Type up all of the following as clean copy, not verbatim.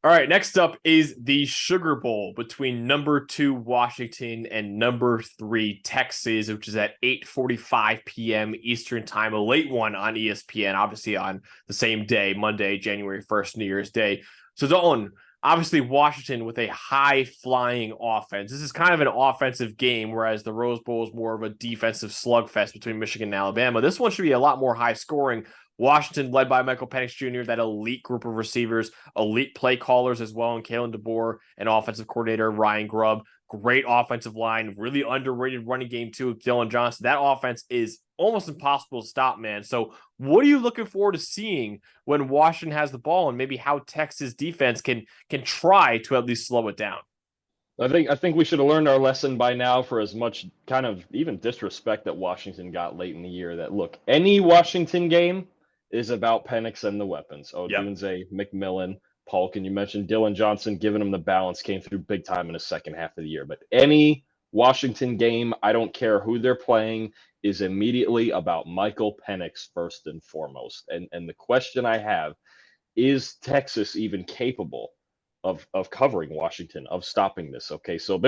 All right, next up is the Sugar Bowl between number 2 Washington and number 3 Texas, which is at 8:45 p.m. Eastern time, a late one on ESPN, obviously on the same day, Monday, January 1st, New Year's Day. So Dalton, obviously Washington with a high-flying offense. This is kind of an offensive game, whereas the Rose Bowl is more of a defensive slugfest between Michigan and Alabama. This one should be a lot more high-scoring. Washington led by Michael Penix Jr., that elite group of receivers, elite play callers as well, and Kalen DeBoer, and offensive coordinator Ryan Grubb. Great offensive line, really underrated running game too with Dylan Johnson. That offense is almost impossible to stop, man. So what are you looking forward to seeing when Washington has the ball, and maybe how Texas defense can try to at least slow it down? I think we should have learned our lesson by now, for as much kind of even disrespect that Washington got late in the year, that look, any Washington game is about Penix and the weapons. Yep. Odunze, McMillan, Polk, and you mentioned Dylan Johnson giving him the balance, came through big time in the second half of the year. But any Washington game, I don't care who they're playing, is immediately about Michael Penix first and foremost. And the question I have is, Texas even capable of covering Washington, of stopping this? Okay, so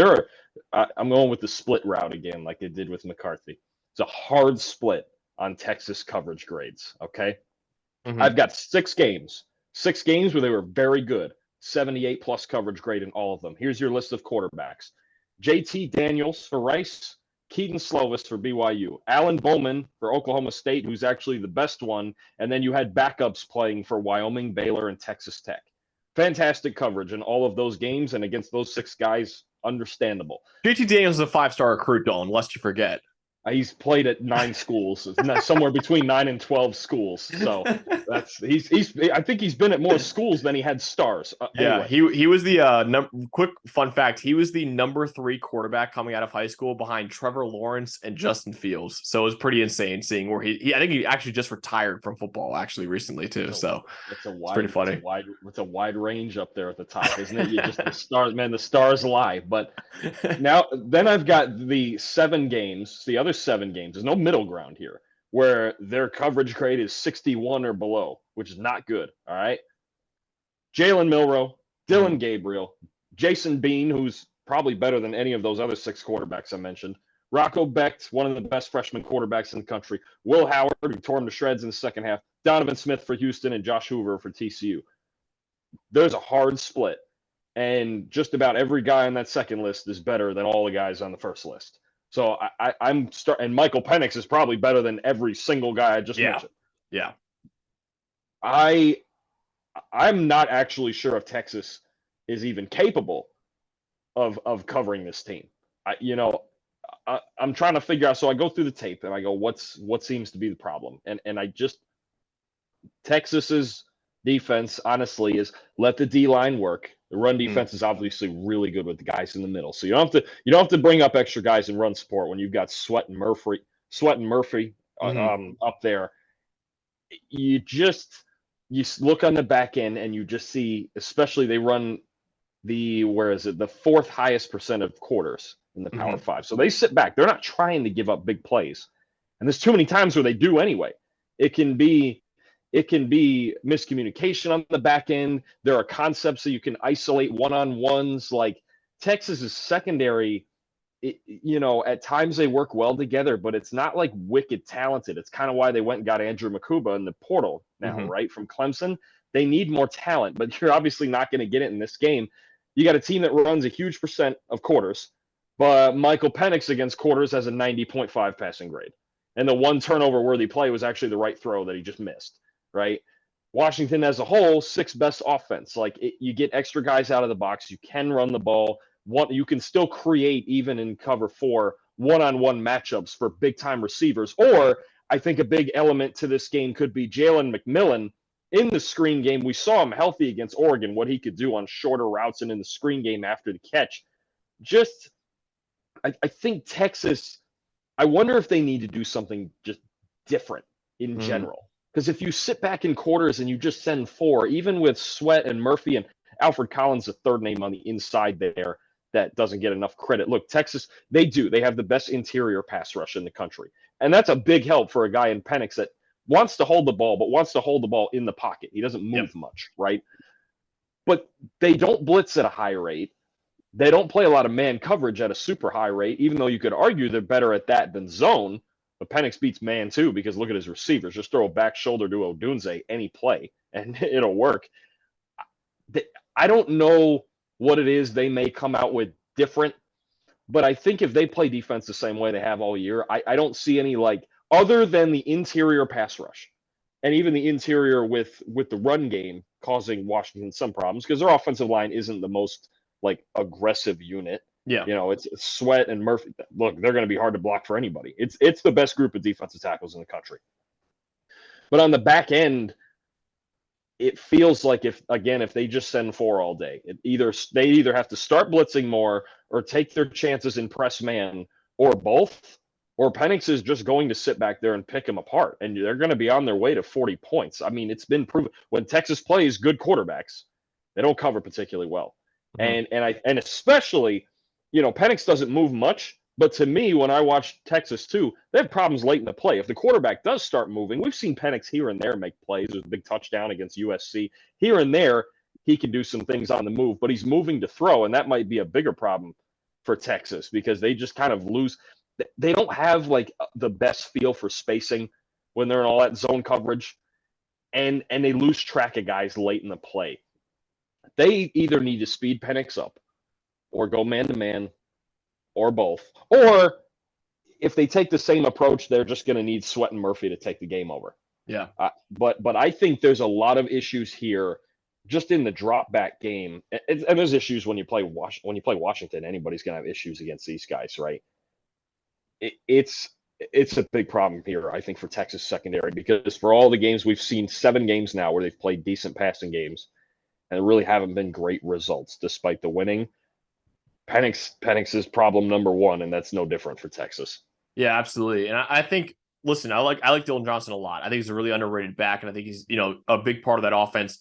I'm going with the split route again, like they did with McCarthy. It's a hard split on Texas coverage grades. Okay. I've got six games where they were very good, 78 plus coverage grade in all of them. Here's your list of quarterbacks: JT Daniels for Rice, Keaton Slovis for BYU, Alan Bowman for Oklahoma State, who's actually the best one, and then you had backups playing for Wyoming, Baylor, and Texas Tech. Fantastic coverage in all of those games, and against those six guys, understandable. JT Daniels is a 5-star recruit, Dalton, lest you forget. He's played at 9 schools, somewhere between 9 and 12 schools. So I think he's been at more schools than he had stars. Yeah, anyway. he was the quick fun fact. He was the number 3 quarterback coming out of high school behind Trevor Lawrence and Justin Fields. So it was pretty insane seeing where he I think he actually just retired from football actually recently too. So it's pretty funny. It's a wide range up there at the top, isn't it? You just the stars, man. The stars lie. But then I've got the 7 games. The other 7 games. There's no middle ground here, where their coverage grade is 61 or below, which is not good. All right. Jalen Milroe, Dylan Gabriel, Jason Bean, who's probably better than any of those other 6 quarterbacks I mentioned, Rocco Becht, one of the best freshman quarterbacks in the country, Will Howard, who tore him to shreds in the second half, Donovan Smith for Houston, and Josh Hoover for TCU. There's a hard split, and just about every guy on that second list is better than all the guys on the first list. So and Michael Penix is probably better than every single guy I just mentioned. Yeah. I'm not actually sure if Texas is even capable of covering this team. I'm trying to figure out. So I go through the tape and I go, what seems to be the problem? And Texas's defense, honestly, is let the D line work. The run defense is obviously really good with the guys in the middle. So you don't have to bring up extra guys in run support when you've got Sweat and Murphy up there. You look on the back end and you just see, especially they run the 4th highest percent of quarters in the Power 5. So they sit back. They're not trying to give up big plays. And there's too many times where they do anyway. It can be miscommunication on the back end. There are concepts that you can isolate one-on-ones. Like Texas's secondary, at times they work well together, but it's not like wicked talented. It's kind of why they went and got Andrew Makuba in the portal now, right, from Clemson. They need more talent, but you're obviously not going to get it in this game. You got a team that runs a huge percent of quarters, but Michael Penix against quarters has a 90.5 passing grade. And the one turnover-worthy play was actually the right throw that he just missed, right? Washington as a whole, 6th best offense. You get extra guys out of the box. You can run the ball. You can still create, even in cover 4, one-on-one matchups for big-time receivers. Or I think a big element to this game could be Jalen McMillan in the screen game. We saw him healthy against Oregon, what he could do on shorter routes and in the screen game after the catch. I think Texas, I wonder if they need to do something just different in general. Because if you sit back in quarters and you just send 4, even with Sweat and Murphy and Alfred Collins, the third name on the inside there, that doesn't get enough credit. Look, Texas, they have the best interior pass rush in the country. And that's a big help for a guy in Penix that wants to hold the ball, but wants to hold the ball in the pocket. He doesn't move much, right? but they don't blitz at a high rate. They don't play a lot of man coverage at a super high rate, even though you could argue they're better at that than zone. But Penix beats man too, because look at his receivers. Just throw a back shoulder to Odunze any play, and it'll work. I don't know what it is they may come out with different, but I think if they play defense the same way they have all year, I don't see any, like, other than the interior pass rush and even the interior with the run game causing Washington some problems, because their offensive line isn't the most, like, aggressive unit. Yeah. You know, it's Sweat and Murphy. Look, they're going to be hard to block for anybody. It's the best group of defensive tackles in the country. But on the back end, it feels like if they just send 4 all day, they either have to start blitzing more or take their chances in press man, or both, or Penix is just going to sit back there and pick them apart, and they're going to be on their way to 40 points. I mean, it's been proven when Texas plays good quarterbacks, they don't cover particularly well. Mm-hmm. And especially, you know, Penix doesn't move much. But to me, when I watch Texas too, they have problems late in the play. If the quarterback does start moving, we've seen Penix here and there make plays. There's a big touchdown against USC. Here and there, he can do some things on the move, but he's moving to throw, and that might be a bigger problem for Texas, because they just kind of lose. They don't have, like, the best feel for spacing when they're in all that zone coverage, and they lose track of guys late in the play. They either need to speed Penix up or go man-to-man, or both. Or if they take the same approach, they're just going to need Sweat and Murphy to take the game over. Yeah. But I think there's a lot of issues here just in the drop back game. And there's issues when you play Washington. Anybody's going to have issues against these guys, right? It's a big problem here, I think, for Texas secondary, because for all the games, we've seen 7 games now where they've played decent passing games, and there really haven't been great results despite the winning. Penix is problem number 1, and that's no different for Texas. Yeah, absolutely. And I think, listen, I like Dylan Johnson a lot. I think he's a really underrated back, and I think he's, you know, a big part of that offense.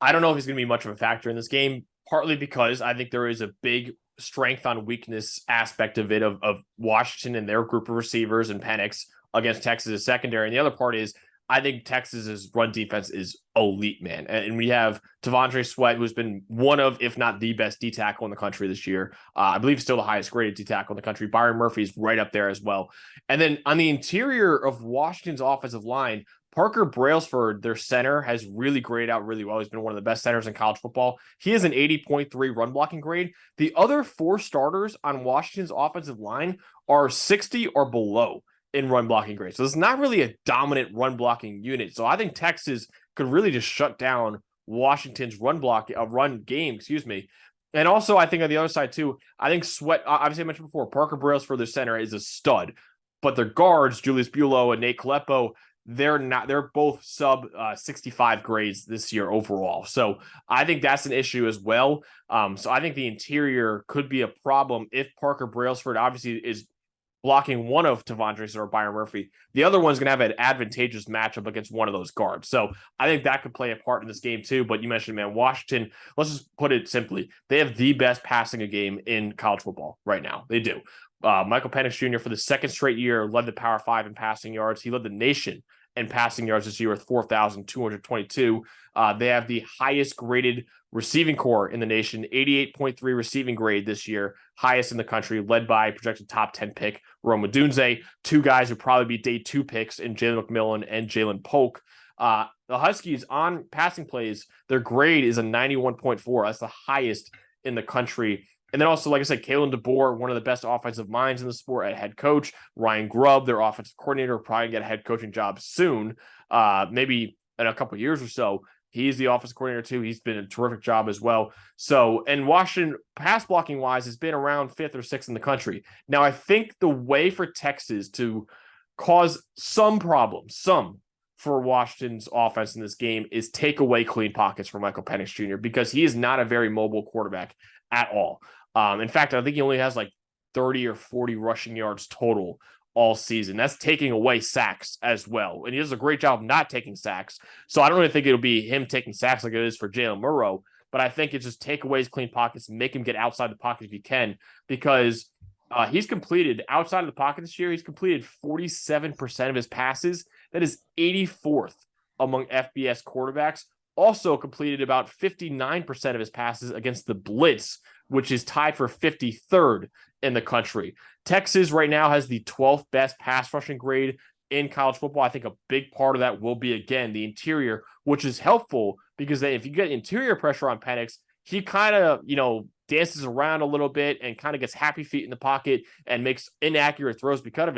I don't know if he's going to be much of a factor in this game, partly because I think there is a big strength on weakness aspect of it, of Washington and their group of receivers and Penix against Texas' secondary. And the other part is, I think Texas's run defense is elite, man. And we have T'Vondre Sweat, who's been one of, if not the best D tackle in the country this year. I believe still the highest graded D tackle in the country. Byron Murphy's right up there as well. And then on the interior of Washington's offensive line, Parker Brailsford, their center, has really graded out really well. He's been one of the best centers in college football. He has an 80.3 run blocking grade. The other 4 starters on Washington's offensive line are 60 or below in run blocking grade. So it's not really a dominant run blocking unit. So I think Texas could really just shut down Washington's run game, And also, I think on the other side too, I think Sweat, obviously I mentioned before, Parker Brailsford, their center, is a stud, but their guards, Julius Buelow and Nate Kalepo, they're both sub 65 grades this year overall. So I think that's an issue as well. So I think the interior could be a problem if Parker Brailsford obviously is blocking one of T'Vondre or Byron Murphy. The other one's going to have an advantageous matchup against one of those guards. So I think that could play a part in this game too. But you mentioned, man, Washington, let's just put it simply, they have the best passing game in college football right now. They do. Michael Penix Jr. for the 2nd straight year led the Power 5 in passing yards. He led the nation in passing yards this year with 4,222. They have the highest graded receiving core in the nation, 88.3 receiving grade this year, highest in the country, led by projected top 10 pick Rome Odunze, 2 guys who probably be day 2 picks in Jalen McMillan and Jalen Polk. The Huskies on passing plays, their grade is a 91.4. That's the highest in the country. And then also, like I said, Kalen DeBoer, one of the best offensive minds in the sport at head coach. Ryan Grubb, their offensive coordinator, will probably get a head coaching job soon, maybe in a couple of years or so. He's the offensive coordinator too. He's been a terrific job as well. So, and Washington, pass blocking wise, has been around 5th or 6th in the country. Now, I think the way for Texas to cause some problems, for Washington's offense in this game, is take away clean pockets from Michael Penix Jr., because he is not a very mobile quarterback at all. In fact, I think he only has like 30 or 40 rushing yards total all season. That's taking away sacks as well. And he does a great job not taking sacks. So I don't really think it'll be him taking sacks like it is for Jalen Murrow, but I think it's just take away his clean pockets and make him get outside the pocket if you can, because he's completed outside of the pocket this year. He's completed 47% of his passes. That is 84th among FBS quarterbacks. also completed about 59% of his passes against the blitz, which is tied for 53rd in the country. Texas right now has the 12th best pass rushing grade in college football. I think a big part of that will be, again, the interior, which is helpful because if you get interior pressure on Penix, he kind of, dances around a little bit and kind of gets happy feet in the pocket and makes inaccurate throws because of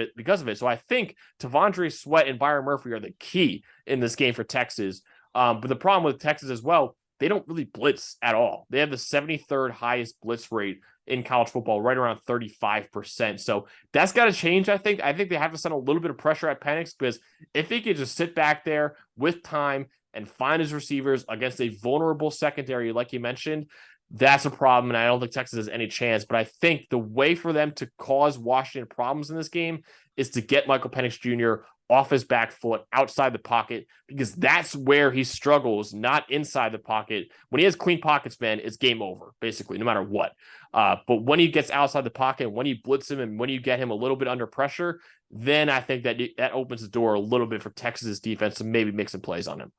it. So I think T'Vondre Sweat and Byron Murphy are the key in this game for Texas. But the problem with Texas as well, they don't really blitz at all. They have the 73rd highest blitz rate in college football, right around 35%. So that's got to change, I think. I think they have to send a little bit of pressure at Penix because if he could just sit back there with time and find his receivers against a vulnerable secondary, like you mentioned, that's a problem, and I don't think Texas has any chance. But I think the way for them to cause Washington problems in this game is to get Michael Penix Jr. off his back foot, outside the pocket, because that's where he struggles, not inside the pocket. When he has clean pockets, man, it's game over, basically, no matter what. But when he gets outside the pocket, when you blitz him and when you get him a little bit under pressure, then I think that opens the door a little bit for Texas's defense to maybe make some plays on him.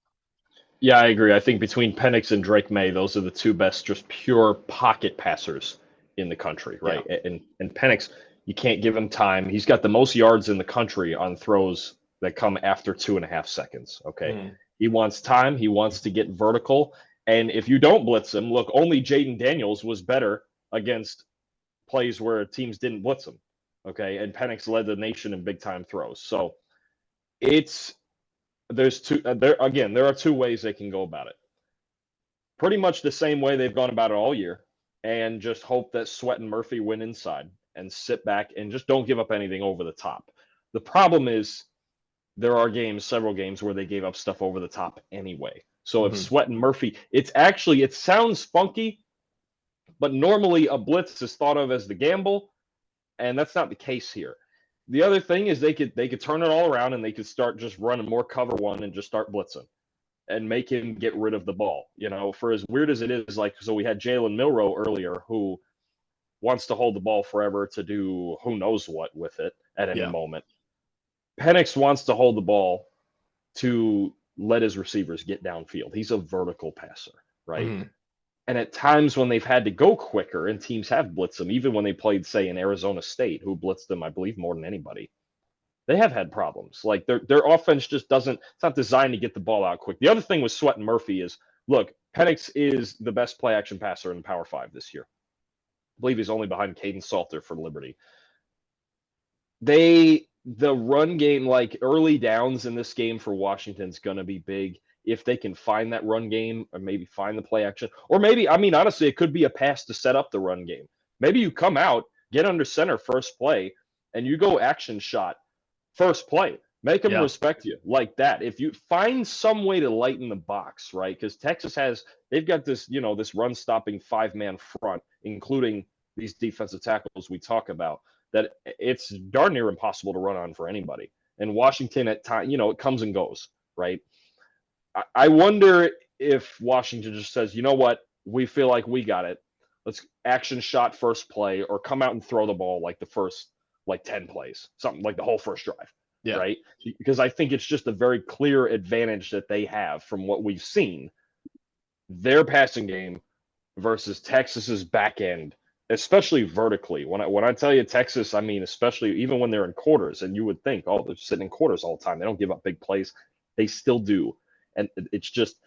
Yeah, I agree. I think between Penix and Drake May, those are the two best just pure pocket passers in the country, right? Yeah. And Penix, you can't give him time. He's got the most yards in the country on throws that come after 2.5 seconds, okay? He wants time. He wants to get vertical. And if you don't blitz him, look, only Jaden Daniels was better against plays where teams didn't blitz him, okay? And Penix led the nation in big-time throws. So there are two ways they can go about it. Pretty much the same way they've gone about it all year, and just hope that Sweat and Murphy win inside and sit back and just don't give up anything over the top. The problem is there are several games where they gave up stuff over the top anyway. So if Sweat and Murphy, it sounds funky, but normally a blitz is thought of as the gamble, and that's not the case here. The other thing is they could turn it all around and they could start just running more cover one and just start blitzing and make him get rid of the ball. For as weird as it is, so we had Jalen Milroe earlier who wants to hold the ball forever to do who knows what with it at any moment. Penix wants to hold the ball to let his receivers get downfield. He's a vertical passer, right? And at times when they've had to go quicker and teams have blitzed them, even when they played, say, in Arizona State, who blitzed them, I believe, more than anybody, they have had problems. Like their offense just it's not designed to get the ball out quick. The other thing with Sweat and Murphy is, look, Penix is the best play action passer in Power 5 this year. I believe he's only behind Caden Salter for Liberty. The run game, like early downs in this game for Washington is going to be big. If they can find that run game or maybe find the play action, or maybe, honestly, it could be a pass to set up the run game. Maybe you come out, get under center first play, and you go action shot first play. Make them respect you like that. If you find some way to lighten the box, right? Because Texas they've got this, this run stopping 5-man front, including these defensive tackles we talk about, that it's darn near impossible to run on for anybody. And Washington at time, it comes and goes, right? I wonder if Washington just says, you know what, we feel like we got it. Let's action shot first play, or come out and throw the ball like the first 10 plays, something like the whole first drive, right? Because I think it's just a very clear advantage that they have from what we've seen. Their passing game versus Texas's back end, especially vertically. When I tell you Texas, especially even when they're in quarters, and you would think, oh, they're sitting in quarters all the time. They don't give up big plays. They still do. And it's just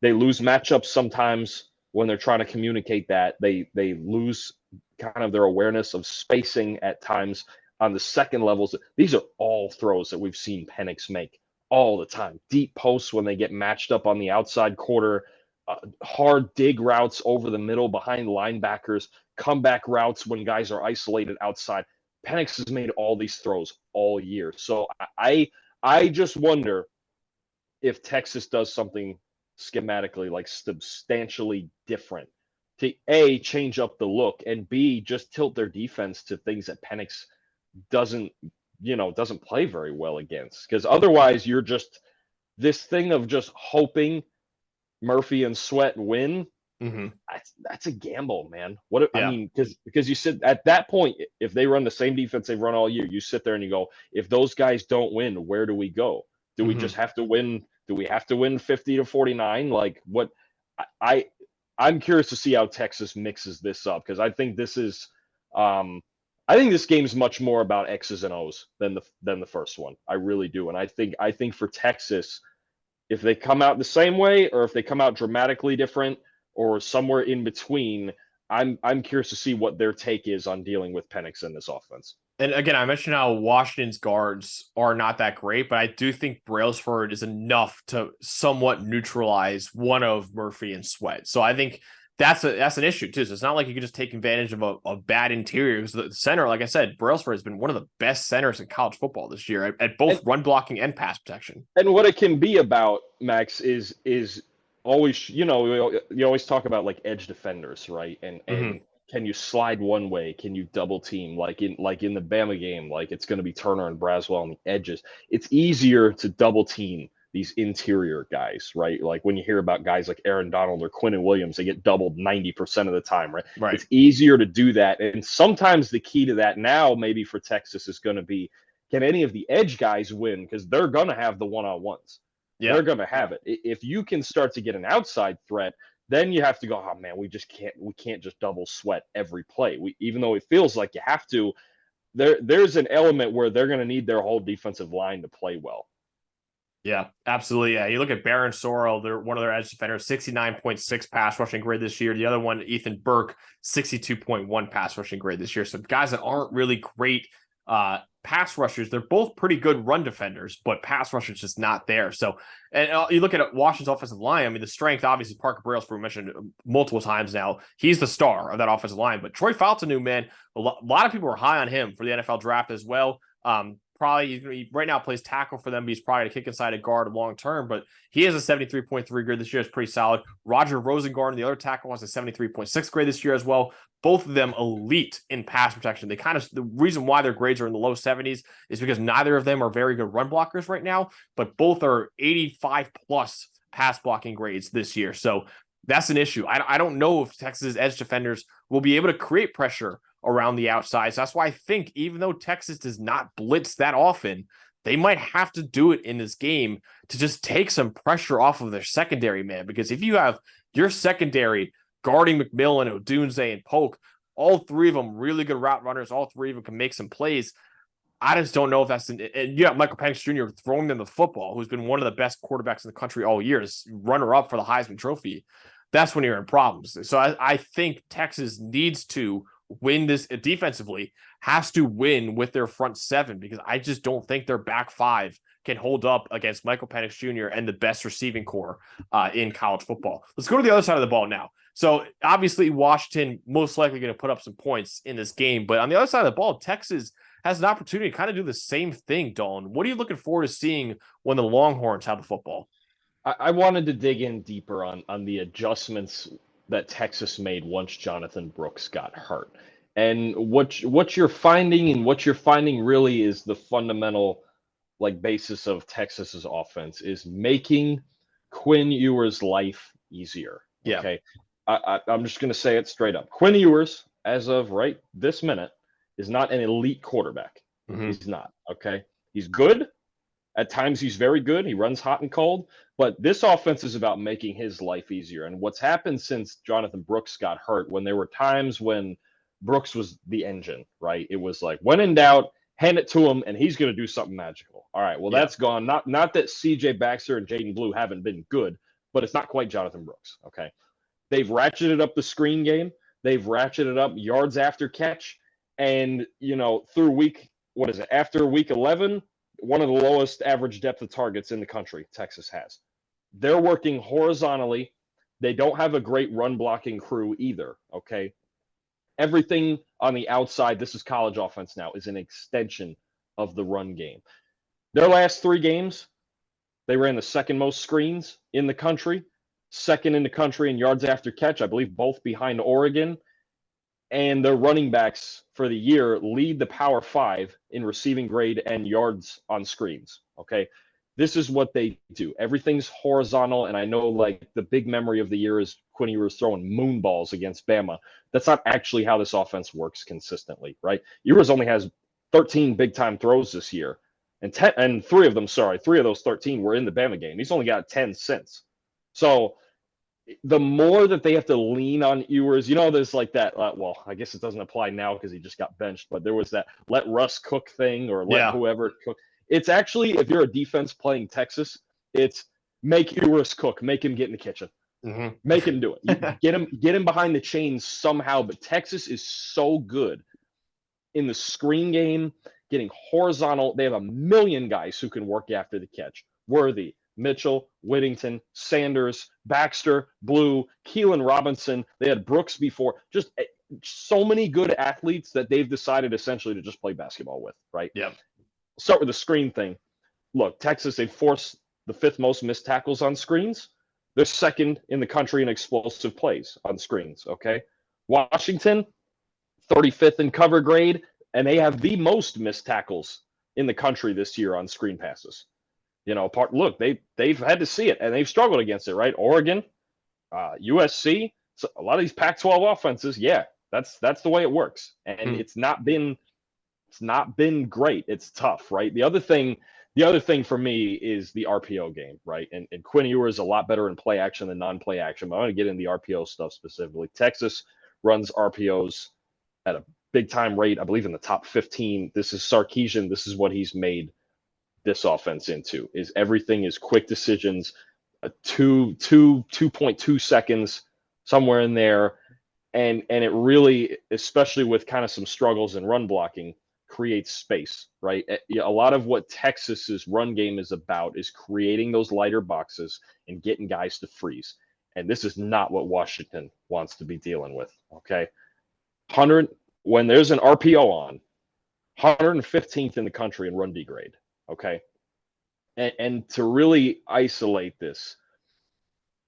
they lose matchups sometimes when they're trying to communicate that. They lose kind of their awareness of spacing at times on the second levels. These are all throws that we've seen Penix make all the time. Deep posts when they get matched up on the outside quarter, hard dig routes over the middle behind linebackers, comeback routes when guys are isolated outside. Penix has made all these throws all year. So I just wonder if Texas does something schematically, like substantially different, to A, change up the look, and B, just tilt their defense to things that Penix doesn't play very well against. Because otherwise you're just this thing of just hoping Murphy and Sweat win. That's a gamble, man. Because you said at that point, if they run the same defense they've run all year, you sit there and you go, if those guys don't win, where do we go? Do we just have to win Do we have to win 50-49? Like what I I'm curious to see how Texas mixes this up because I think this game is much more about X's and O's than the first one. I really do. And I think for Texas, if they come out the same way or if they come out dramatically different or somewhere in between, I'm curious to see what their take is on dealing with Penix in this offense. And again, I mentioned how Washington's guards are not that great, but I do think Brailsford is enough to somewhat neutralize one of Murphy and Sweat. So I think that's an issue too. So it's not like you can just take advantage of a bad interior. Because the center, like I said, Brailsford has been one of the best centers in college football this year at both run blocking and pass protection. And what it can be about, Max, is always, you always talk about like edge defenders, right? And can you slide one way? Can you double team like in the Bama game? Like it's going to be Turner and Braswell on the edges. It's easier to double team these interior guys, right? Like when you hear about guys like Aaron Donald or Quinnen Williams, they get doubled 90% of the time, right? Right. It's easier to do that. And sometimes the key to that now, maybe for Texas, is going to be, can any of the edge guys win? Because they're going to have the one-on-ones. Yeah. They're going to have it. If you can start to get an outside threat, then you have to go, oh man, we can't just double Sweat every play. Even though it feels like you have to, there's an element where they're going to need their whole defensive line to play well. Yeah, absolutely. Yeah, you look at Barron Sorrell, they're one of their edge defenders, 69.6 pass rushing grade this year. The other one, Ethan Burke, 62.1 pass rushing grade this year. So guys that aren't really great pass rushers, they're both pretty good run defenders, but pass rushers just not there. So, and you look at Washington's offensive line. I mean, the strength, obviously, Parker Brailsford, we mentioned multiple times now. He's the star of that offensive line. But Troy Faltonu, man, a lot of people are high on him for the NFL draft as well. Probably he right now plays tackle for them, but he's probably to kick inside a guard long term. But he has a 73.3 grade this year. It's pretty solid. Roger Rosengarten, the other tackle, has a 73.6 grade this year as well. Both of them elite in pass protection. They the reason why their grades are in the low 70s is because neither of them are very good run blockers right now, but both are 85 plus pass blocking grades this year. So that's an issue. I don't know if Texas edge defenders will be able to create pressure around the outside. So that's why I think even though Texas does not blitz that often, they might have to do it in this game to just take some pressure off of their secondary, man. Because if you have your secondary guarding McMillan, Odunze, and Polk, all three of them really good route runners, all three of them can make some plays. I just don't know if that's and you got Michael Penix Jr. throwing them the football, who's been one of the best quarterbacks in the country all year, runner up for the Heisman Trophy. That's when you're in problems. So I think Texas needs to win this defensively, has to win with their front seven, because I just don't think their back five can hold up against Michael Penix Jr. and the best receiving core in college football. Let's go to the other side of the ball now. So obviously Washington most likely going to put up some points in this game, but on the other side of the ball, Texas has an opportunity to kind of do the same thing, Dalton. What are you looking forward to seeing when the Longhorns have the football? I wanted to dig in deeper on the adjustments that Texas made once Jonathan Brooks got hurt. And what you're finding really is the fundamental basis of Texas's offense is making Quinn Ewers' life easier. Yeah. Okay. I'm just going to say it straight up. Quinn Ewers, as of right this minute, is not an elite quarterback. Mm-hmm. He's not. Okay. He's good. At times he's very good. He runs hot and cold. But this offense is about making his life easier. And what's happened since Jonathan Brooks got hurt, when there were times when Brooks was the engine, right? It was like, when in doubt, hand it to him, and he's going to do something magical. All right, well, that's gone. Not that C.J. Baxter and Jaden Blue haven't been good, but it's not quite Jonathan Brooks, okay? They've ratcheted up the screen game. They've ratcheted up yards after catch. And, through after week 11, one of the lowest average depth of targets in the country, Texas has. They're working horizontally. They don't have a great run blocking crew either, okay? Everything on the outside, this is college offense now, is an extension of the run game. Their last 3 games, they ran the second most screens in the country, second in the country in yards after catch, I believe both behind Oregon. And their running backs for the year lead the Power 5 in receiving grade and yards on screens, okay? This is what they do. Everything's horizontal, and I know the big memory of the year is Quinn Ewers throwing moon balls against Bama. That's not actually how this offense works consistently, right? Ewers only has 13 big-time throws this year. and three of those 13 were in the Bama game. He's only got 10 since. So the more that they have to lean on Ewers, there's like that. Well, I guess it doesn't apply now because he just got benched, but there was that let Russ cook thing or let whoever cook. It's actually, if you're a defense playing Texas, it's make Ewers cook, make him get in the kitchen. Mm-hmm. Make him do it. Get him behind the chains somehow. But Texas is so good in the screen game, getting horizontal. They have a million guys who can work after the catch. Worthy, Mitchell, Whittington, Sanders, Baxter, Blue, Keelan Robinson. They had Brooks before. Just so many good athletes that they've decided essentially to just play basketball with, right? Yeah. Start with the screen thing. Look, Texas, they forced the 5th most missed tackles on screens. They're second in the country in explosive plays on screens, okay? Washington, 35th in cover grade, and they have the most missed tackles in the country this year on screen passes. Look, they've had to see it, and they've struggled against it, right? Oregon, USC, so a lot of these Pac-12 offenses, yeah, that's the way it works, and it's not been great. It's tough, right? The other thing for me is the RPO game, right? And Quinn Ewers is a lot better in play action than non-play action, but I want to get into the RPO stuff specifically. Texas runs RPOs at a big time rate, I believe in the top 15. This is Sarkisian. This is what he's made this offense into, is everything is quick decisions, 2.2 seconds, somewhere in there. And it really, especially with kind of some struggles in run blocking, creates space, right? A lot of what Texas's run game is about is creating those lighter boxes and getting guys to freeze. And this is not what Washington wants to be dealing with, okay? When there's an RPO on, 115th in the country in run D grade, okay? And to really isolate this,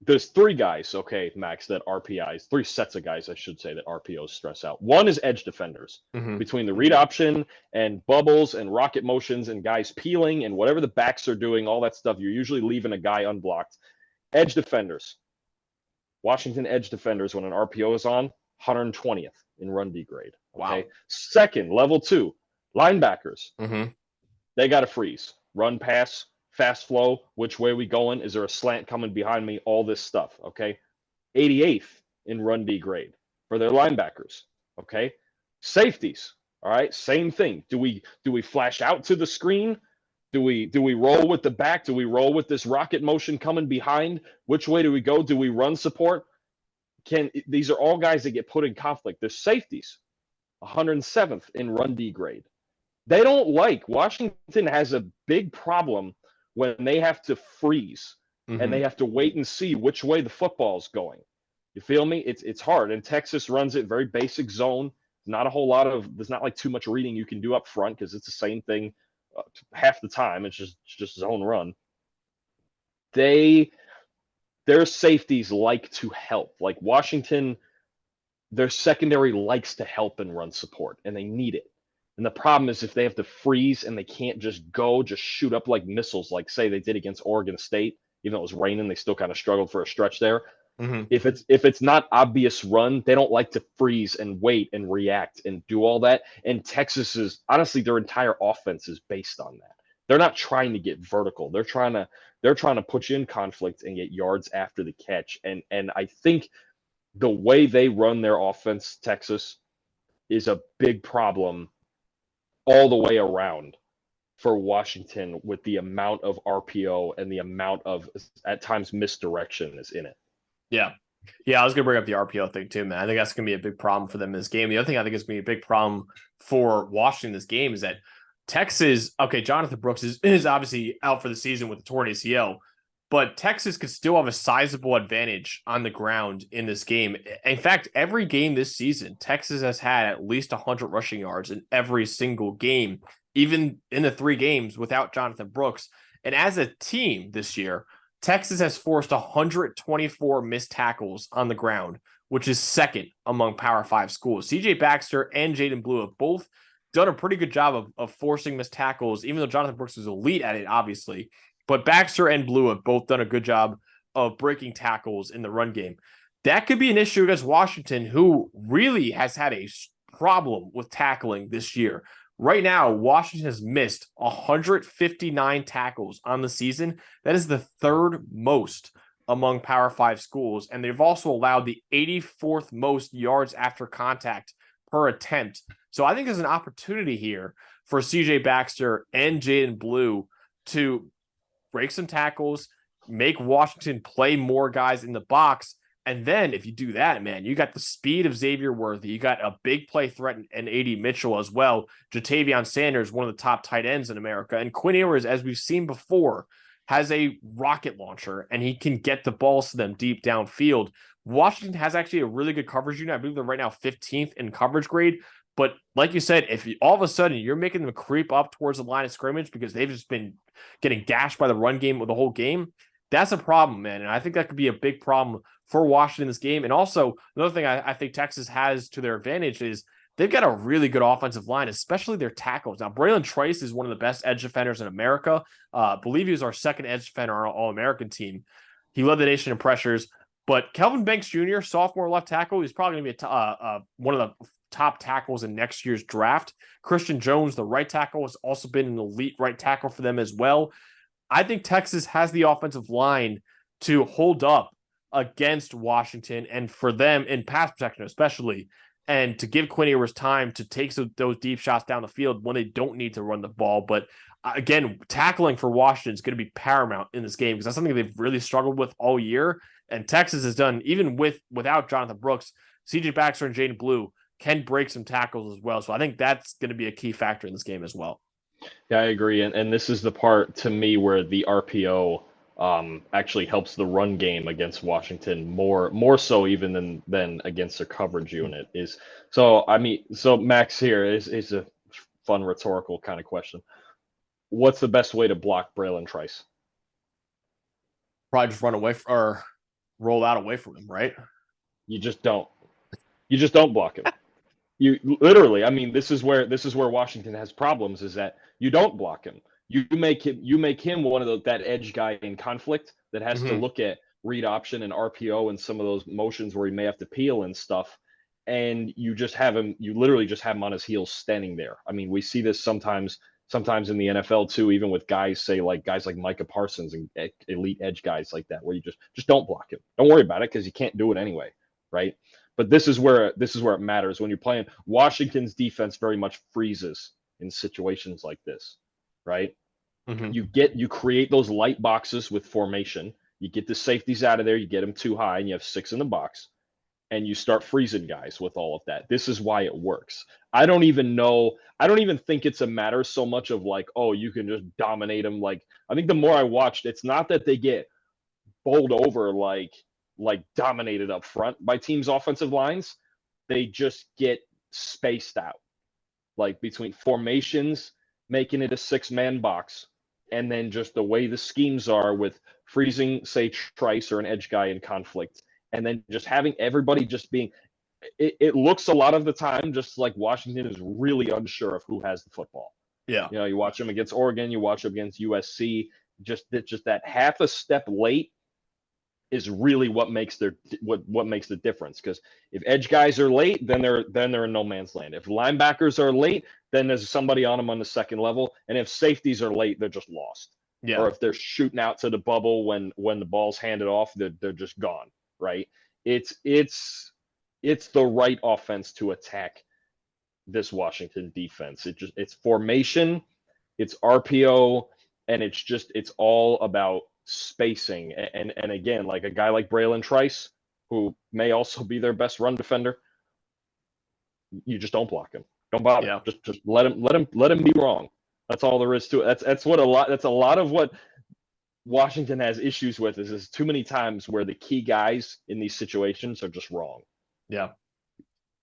there's 3 guys, okay, Max, that RPIs, 3 sets of guys, I should say, that RPOs stress out. One is edge defenders. Between the read option and bubbles and rocket motions and guys peeling and whatever the backs are doing, all that stuff, you're usually leaving a guy unblocked. Edge defenders. Washington edge defenders, when an RPO is on, 120th in run D grade. Okay. Wow. Second, level 2, linebackers. They got to freeze. Run, pass, fast flow, which way we going? Is there a slant coming behind me? All this stuff, okay? 88th in run D grade for their linebackers, okay? Safeties, all right? Same thing. Do we flash out to the screen? Do we roll with the back? Do we roll with this rocket motion coming behind? Which way do we go? Do we run support? These are all guys that get put in conflict. They're safeties, 107th in run D grade. They don't like, Washington has a big problem when they have to freeze and they have to wait and see which way the football's going. You feel me? It's hard. And Texas runs it very basic zone. Not a whole lot of, there's not like too much reading you can do up front because it's the same thing half the time. It's just zone run. Their safeties like to help. Like Washington, their secondary likes to help and run support, and they need it. And the problem is if they have to freeze and they can't just shoot up like missiles, like say they did against Oregon State, even though it was raining, they still kind of struggled for a stretch there. If it's not obvious run, they don't like to freeze and wait and react and do all that. And Texas is, honestly, their entire offense is based on that. They're not trying to get vertical. They're trying to put you in conflict and get yards after the catch. And I think the way they run their offense, Texas, is a big problem all the way around for Washington with the amount of RPO and the amount of, at times, misdirection is in it. Yeah. I was going to bring up the RPO thing too, man. I think that's going to be a big problem for them in this game. The other thing I think is going to be a big problem for Washington in this game is that Texas, okay, Jonathan Brooks is obviously out for the season with a torn ACL, but Texas could still have a sizable advantage on the ground in this game. In fact, every game this season, Texas has had at least 100 rushing yards in every single game, even in the 3 games without Jonathan Brooks. And as a team this year, Texas has forced 124 missed tackles on the ground, which is second among Power 5 schools. CJ Baxter and Jaden Blue have both done a pretty good job of forcing missed tackles, even though Jonathan Brooks was elite at it, obviously. But Baxter and Blue have both done a good job of breaking tackles in the run game. That could be an issue against Washington, who really has had a problem with tackling this year. Right now, Washington has missed 159 tackles on the season. That is the third most among Power 5 schools. And they've also allowed the 84th most yards after contact per attempt. So I think there's an opportunity here for CJ Baxter and Jaden Blue to break some tackles, make Washington play more guys in the box. And then if you do that, man, you got the speed of Xavier Worthy. You got a big play threat and A.D. Mitchell as well. Jatavion Sanders, one of the top tight ends in America. And Quinn Ewers, as we've seen before, has a rocket launcher, and he can get the balls to them deep downfield. Washington has actually a really good coverage unit. I believe they're right now 15th in coverage grade. But like you said, if you, all of a sudden you're making them creep up towards the line of scrimmage because they've just been getting gashed by the run game the whole game, that's a problem, man. And I think that could be a big problem for Washington in this game. And also, another thing I think Texas has to their advantage is they've got a really good offensive line, especially their tackles. Now, Braylon Trice is one of the best edge defenders in America. I believe he was our second edge defender on our All-American team. He led the nation in pressures. But Kelvin Banks Jr., sophomore left tackle, he's probably going to be one of the top tackles in next year's draft. Christian Jones, the right tackle, has also been an elite right tackle for them as well. I think Texas has the offensive line to hold up against Washington and for them in pass protection especially, and to give Quinn Ewers time to take those deep shots down the field when they don't need to run the ball. But again, tackling for Washington is going to be paramount in this game because that's something they've really struggled with all year. And Texas has done, even without Jonathan Brooks, CJ Baxter and Jaden Blue can break some tackles as well. So I think that's going to be a key factor in this game as well. Yeah, I agree. And this is the part to me where the RPO actually helps the run game against Washington more so even than against their coverage unit is. So Max here is a fun rhetorical kind of question. What's the best way to block Braylon Trice? Probably just run away or roll out away from him, right? You just don't block him. You literally, I mean, this is where Washington has problems is that you don't block him. You make him one of that edge guy in conflict that has to look at read option and RPO and some of those motions where he may have to peel and stuff. And you literally just have him on his heels standing there. I mean, we see this sometimes in the NFL too, even with guys like Micah Parsons and elite edge guys like that, where you just don't block him. Don't worry about it because you can't do it anyway, right? But this is where it matters when you're playing. Washington's defense very much freezes in situations like this, right? You create those light boxes with formation. You get the safeties out of there. You get them too high, and you have 6 in the box, and you start freezing guys with all of that. This is why it works. I don't even think it's a matter so much of like, oh, you can just dominate them. Like, I think the more I watched, it's not that they get bowled over like dominated up front by teams' offensive lines. They just get spaced out, like between formations, making it a 6-man box, and then just the way the schemes are with freezing, say, Trice or an edge guy in conflict, and then just having everybody just being it looks a lot of the time just like Washington is really unsure of who has the football. Yeah. You watch them against Oregon, you watch them against USC, just that half a step late is really what makes the difference. Because if edge guys are late, then they're in no man's land. If linebackers are late, then there's somebody on them on the second level. And if safeties are late, they're just lost. Yeah. Or if they're shooting out to the bubble when the ball's handed off, they're just gone. Right? It's the right offense to attack this Washington defense. It's formation, it's RPO, and it's all about spacing. And again, like a guy like Braylon Trice, who may also be their best run defender, you just don't block him. Don't bother. Yeah. Just let him be wrong. That's all there is to it. That's a lot of what Washington has issues with is too many times where the key guys in these situations are just wrong. Yeah.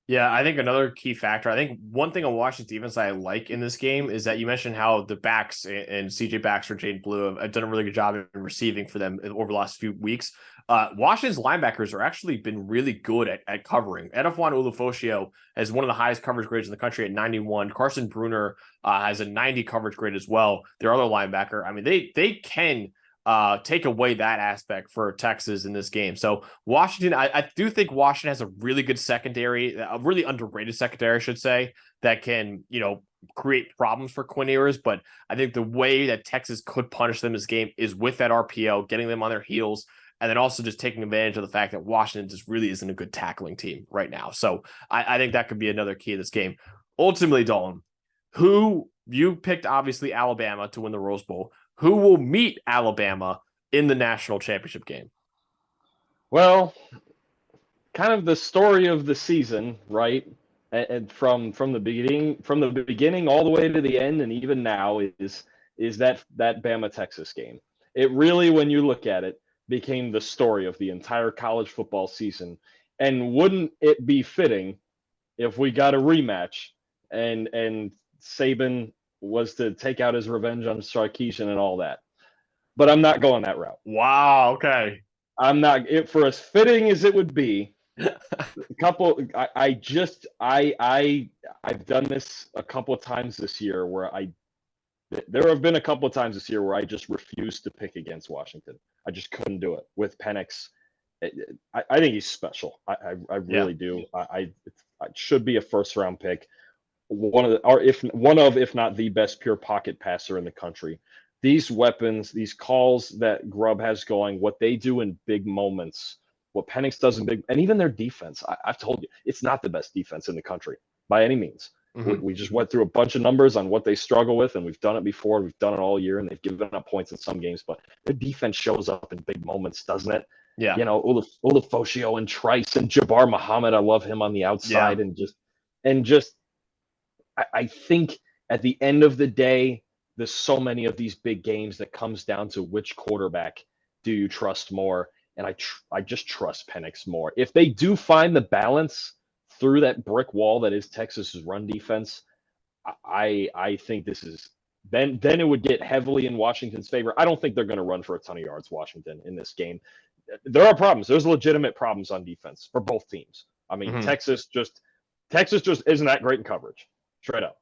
Yeah, I think another key factor, I think one thing on Washington's defense I like in this game is that you mentioned how the backs and CJ Baxter and Jaden Blue have done a really good job in receiving for them over the last few weeks. Washington's linebackers are actually been really good at covering. Edifwan Ulofoshio has one of the highest coverage grades in the country at 91. Carson Bruner has a 90 coverage grade as well. Their other linebacker, I mean, they can take away that aspect for Texas in this game. So Washington, I do think Washington has a really good secondary, a really underrated secondary, I should say, that can, create problems for Quinn Ewers. But I think the way that Texas could punish them this game is with that RPO, getting them on their heels, and then also just taking advantage of the fact that Washington just really isn't a good tackling team right now. So I think that could be another key of this game. Ultimately, Dalton, who you picked, obviously, Alabama to win the Rose Bowl. Who will meet Alabama in the national championship game? Well, kind of the story of the season, right? And from the beginning all the way to the end, and even now is that Bama Texas game. It really, when you look at it, became the story of the entire college football season. And wouldn't it be fitting if we got a rematch and Saban was to take out his revenge on Sarkisian and all that? But I'm not going that route. Wow. Okay. I'm not. For as fitting as it would be, I've done this a couple of times this year where there have been a couple of times this year where I just refused to pick against Washington. I just couldn't do it with Penix. I think he's special. I really do. I should be a first round pick. If not the best pure pocket passer in the country. These weapons, these calls that Grubb has going, what they do in big moments, what Penix does in big, and even their defense. I've told you, it's not the best defense in the country by any means. Mm-hmm. We just went through a bunch of numbers on what they struggle with, and we've done it before. We've done it all year, and they've given up points in some games, but their defense shows up in big moments, doesn't it? Yeah. Ulofoshio and Trice and Jabbar Muhammad. I love him on the outside, and I think at the end of the day, there's so many of these big games that comes down to which quarterback do you trust more, and I just trust Penix more. If they do find the balance through that brick wall that is Texas's run defense, I think this is then it would get heavily in Washington's favor. I don't think they're going to run for a ton of yards, Washington, in this game. There are problems. There's legitimate problems on defense for both teams. I mean, Texas just isn't that great in coverage, straight up.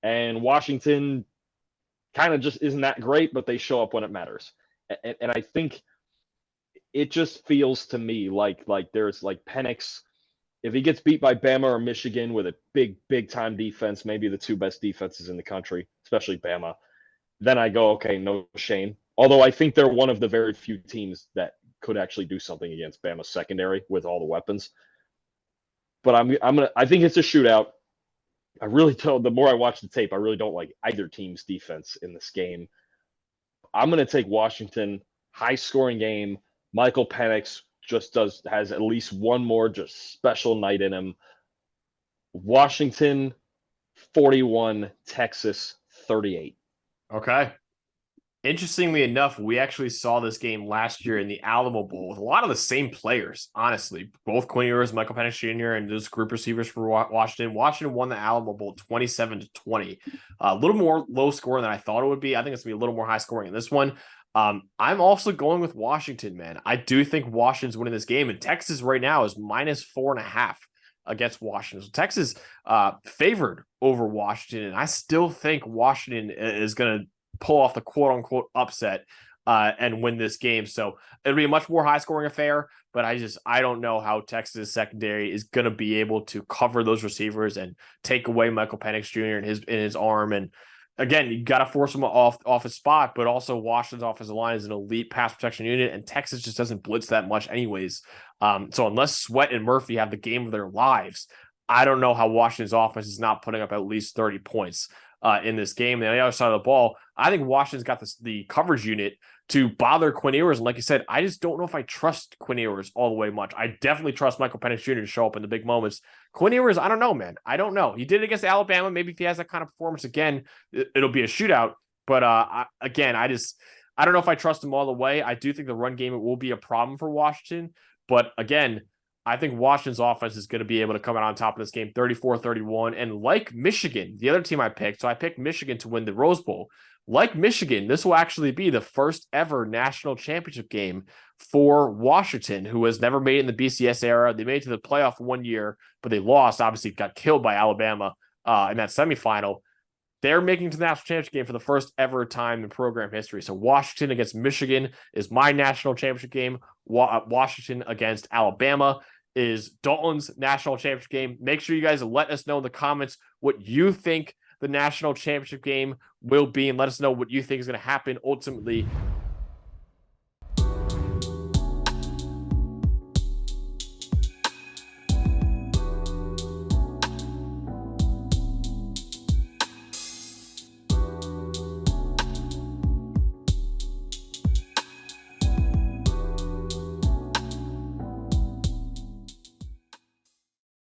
And Washington kind of just isn't that great, but they show up when it matters. And I think it just feels to me like there's like Penix, if he gets beat by Bama or Michigan with a big time defense, maybe the two best defenses in the country, especially Bama, then I go, okay, no shame. Although I think they're one of the very few teams that could actually do something against Bama's secondary with all the weapons. But I think it's a shootout. I really don't. The more I watch the tape, I really don't like either team's defense in this game. I'm going to take Washington, high scoring game. Michael Penix has at least one more just special night in him. Washington 41, Texas 38. Okay. Interestingly enough, we actually saw this game last year in the Alamo Bowl with a lot of the same players, honestly. Both Quinn Ewers, Michael Penix Jr., and those group receivers for Washington. Washington won the Alamo Bowl 27-20. A little more low scoring than I thought it would be. I think it's going to be a little more high scoring in this one. I'm also going with Washington, man. I do think Washington's winning this game, and Texas right now is -4.5 against Washington. So Texas favored over Washington, and I still think Washington is going to pull off the quote-unquote upset and win this game. So it'll be a much more high-scoring affair, but I don't know how Texas secondary is going to be able to cover those receivers and take away Michael Penix Jr. in his arm. And again, you got to force him off his spot, but also Washington's offensive line is an elite pass protection unit, and Texas just doesn't blitz that much anyways. So unless Sweat and Murphy have the game of their lives, I don't know how Washington's offense is not putting up at least 30 points in this game. And on the other side of the ball, I think Washington's got the coverage unit to bother Quinn Ewers. And like you said, I just don't know if I trust Quinn Ewers all the way much. I definitely trust Michael Penix Jr. to show up in the big moments. Quinn Ewers, I don't know, man. I don't know. He did it against Alabama. Maybe if he has that kind of performance again, it'll be a shootout. But I don't know if I trust him all the way. I do think the run game will be a problem for Washington. But again, I think Washington's offense is going to be able to come out on top of this game 34-31. And like Michigan, the other team I picked, so I picked Michigan to win the Rose Bowl. Like Michigan, this will actually be the first ever national championship game for Washington, who has never made it in the BCS era. They made it to the playoff one year, but they lost, obviously got killed by Alabama in that semifinal. they're making it to the national championship game for the first ever time in program history. So Washington against Michigan is my national championship game. Washington against Alabama is Dalton's national championship game. Make sure you guys let us know in the comments what you think the national championship game will be, and let us know what you think is going to happen ultimately